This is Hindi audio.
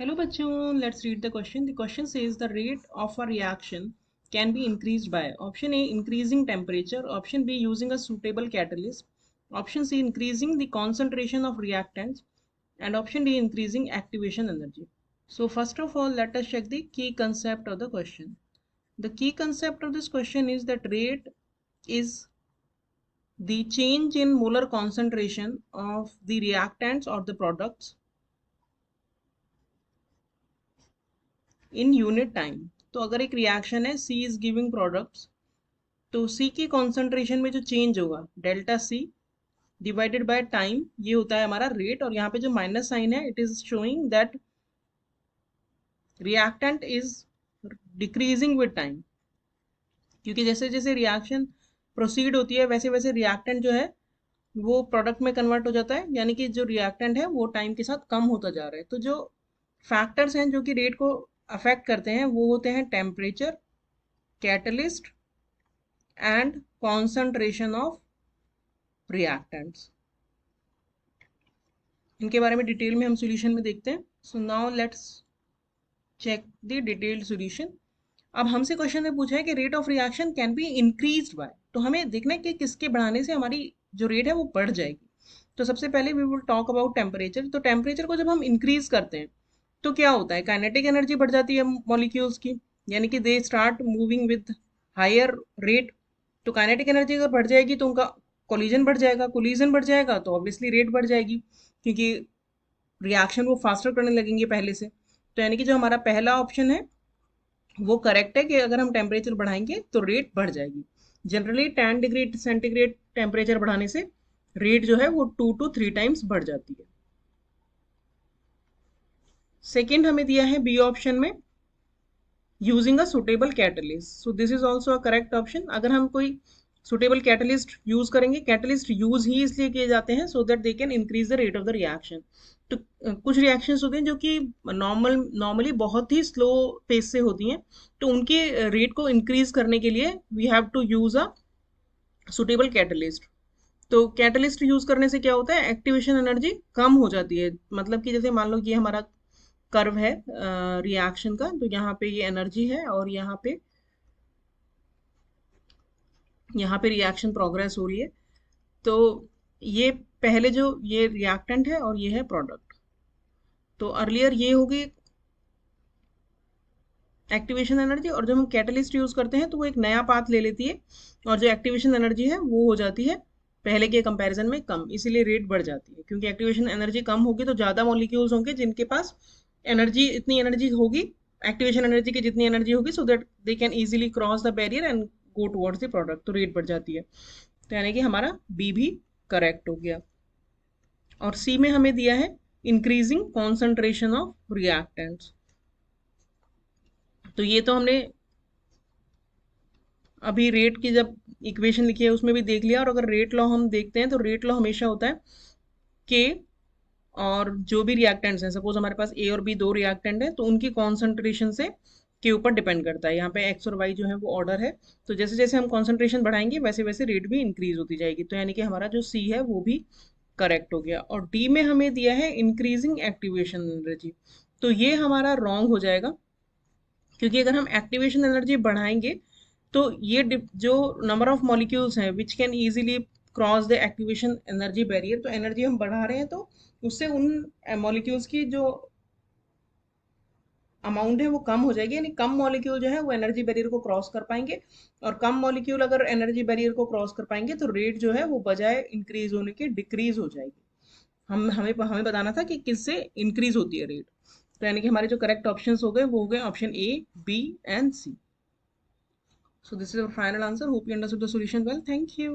Hello bachon, let's read the question. The question says the rate of a reaction can be increased by option A increasing temperature, option B using a suitable catalyst, option C increasing the concentration of reactants, and option D increasing activation energy. So first of all, let us check the key concept of the question. The key concept of this question is that rate is the change in molar concentration of the reactants or the products in unit time. तो अगर एक रिएक्शन है सी इज गिविंग प्रोडक्ट्स, तो सी की कॉन्सेंट्रेशन में जो चेंज होगा delta C divided by time, ये होता है हमारा रेट. और यहाँ पे जो माइनस साइन है it is showing that reactant is decreasing with time, क्योंकि जैसे जैसे रिएक्शन प्रोसीड होती है वैसे वैसे रिएक्टेंट जो है वो प्रोडक्ट में कन्वर्ट हो जाता है, यानी कि जो रिएक्टेंट है वो टाइम के साथ कम होता जा रहा है. तो जो फैक्टर्स हैं जो कि रेट को अफेक्ट करते हैं वो होते हैं temperature, catalyst and concentration of reactants. इनके बारे में डिटेल में हम सॉल्यूशन में देखते हैं. So now let's check the detailed solution. अब हमसे क्वेश्चन में पूछा है कि rate of reaction can be increased by, तो हमें देखना है कि किसके बढ़ाने से हमारी जो रेट है वो बढ़ जाएगी. तो सबसे पहले we will talk about temperature. तो टेम्परेचर को जब हम इंक्रीज करते हैं तो क्या होता है, काइनेटिक एनर्जी बढ़ जाती है मॉलिक्यूल्स की, यानी कि they start moving with higher rate. तो काइनेटिक एनर्जी अगर बढ़ जाएगी तो उनका कोलिजन बढ़ जाएगा, कोलिजन बढ़ जाएगा तो ऑब्वियसली रेट बढ़ जाएगी, क्योंकि रिएक्शन वो फास्टर करने लगेंगे पहले से. तो यानी कि जो हमारा पहला ऑप्शन है वो करेक्ट है कि अगर हम टेम्परेचर बढ़ाएंगे तो रेट बढ़ जाएगी. जनरली 10 डिग्री सेंटीग्रेड टेम्परेचर बढ़ाने से रेट जो है वो 2 to 3 टाइम्स बढ़ जाती है. सेकेंड हमें दिया है बी ऑप्शन में using a suitable catalyst. So this is also a correct option. अगर हम कोई सुटेबल कैटलिस्ट यूज करेंगे, कैटलिस्ट यूज ही इसलिए किए जाते हैं so that they can increase the rate of the reaction. तो कुछ रिएक्शंस होते हैं जो कि नॉर्मली बहुत ही स्लो पेस से होती हैं, तो उनके रेट को इंक्रीज करने के लिए we have to use a suitable catalyst. तो कैटलिस्ट यूज करने से क्या होता है, एक्टिवेशन एनर्जी कम हो जाती है. मतलब कि जैसे मान लो ये हमारा कर्व है रिएक्शन का, तो यहाँ पे ये एनर्जी है और यहाँ पे रिएक्शन प्रोग्रेस हो रही है. तो ये पहले जो ये रिएक्टेंट है और ये है प्रोडक्ट. तो अर्लियर ये होगी एक्टिवेशन एनर्जी, और जब हम कैटलिस्ट यूज करते हैं तो वो एक नया पाथ ले लेती है और जो एक्टिवेशन एनर्जी है वो हो जाती है पहले के कंपैरिजन में कम, इसीलिए रेट बढ़ जाती है. क्योंकि एक्टिवेशन एनर्जी कम होगी तो ज़्यादा मॉलिक्यूल्स होंगे जिनके पास एनर्जी इतनी एनर्जी होगी, एक्टिवेशन एनर्जी की जितनी एनर्जी होगी, so that they can easily cross the barrier and go towards the product. तो रेट बढ़ जाती है. तो यानी कि हमारा बी भी करेक्ट हो गया. और सी में हमें दिया है इंक्रीजिंग कॉन्सेंट्रेशन ऑफ रिएक्टेंट्स. तो ये तो हमने अभी रेट की जब इक्वेशन लिखी है उसमें भी देख लिया. और अगर रेट लॉ हम देखते हैं तो रेट लॉ हमेशा होता है के, और जो भी रिएक्टेंट्स हैं, सपोज हमारे पास ए और बी दो रिएक्टेंट हैं, तो उनकी कॉन्सेंट्रेशन से के ऊपर डिपेंड करता है. यहाँ पे एक्स और वाई जो है वो ऑर्डर है, तो जैसे जैसे हम कॉन्सेंट्रेशन बढ़ाएंगे वैसे वैसे रेट भी इंक्रीज होती जाएगी. तो यानी कि हमारा जो सी है वो भी करेक्ट हो गया. और डी में हमें दिया है इंक्रीजिंग एक्टिवेशन एनर्जी. तो ये हमारा रॉन्ग हो जाएगा, क्योंकि अगर हम एक्टिवेशन एनर्जी बढ़ाएंगे तो ये जो नंबर ऑफ मॉलिक्यूल्स हैं which can easily cross the activation energy barrier, तो एनर्जी हम बढ़ा रहे हैं तो उससे उन मॉलिक्यूल्स की जो अमाउंट है वो कम हो जाएगी, यानी कम मॉलिक्यूल जो है वो एनर्जी बैरियर को क्रॉस कर पाएंगे. और कम मॉलिक्यूल अगर एनर्जी बैरियर को क्रॉस कर पाएंगे तो रेट जो है वो बजाय इंक्रीज होने के डिक्रीज हो जाएगी. हमें हमें बताना था कि किससे इंक्रीज होती है रेट. तो यानी कि हमारे जो करेक्ट ऑप्शंस हो गए वो हो गए option A, B and C. So this is our final answer. Hope you understood the solution well. Thank you.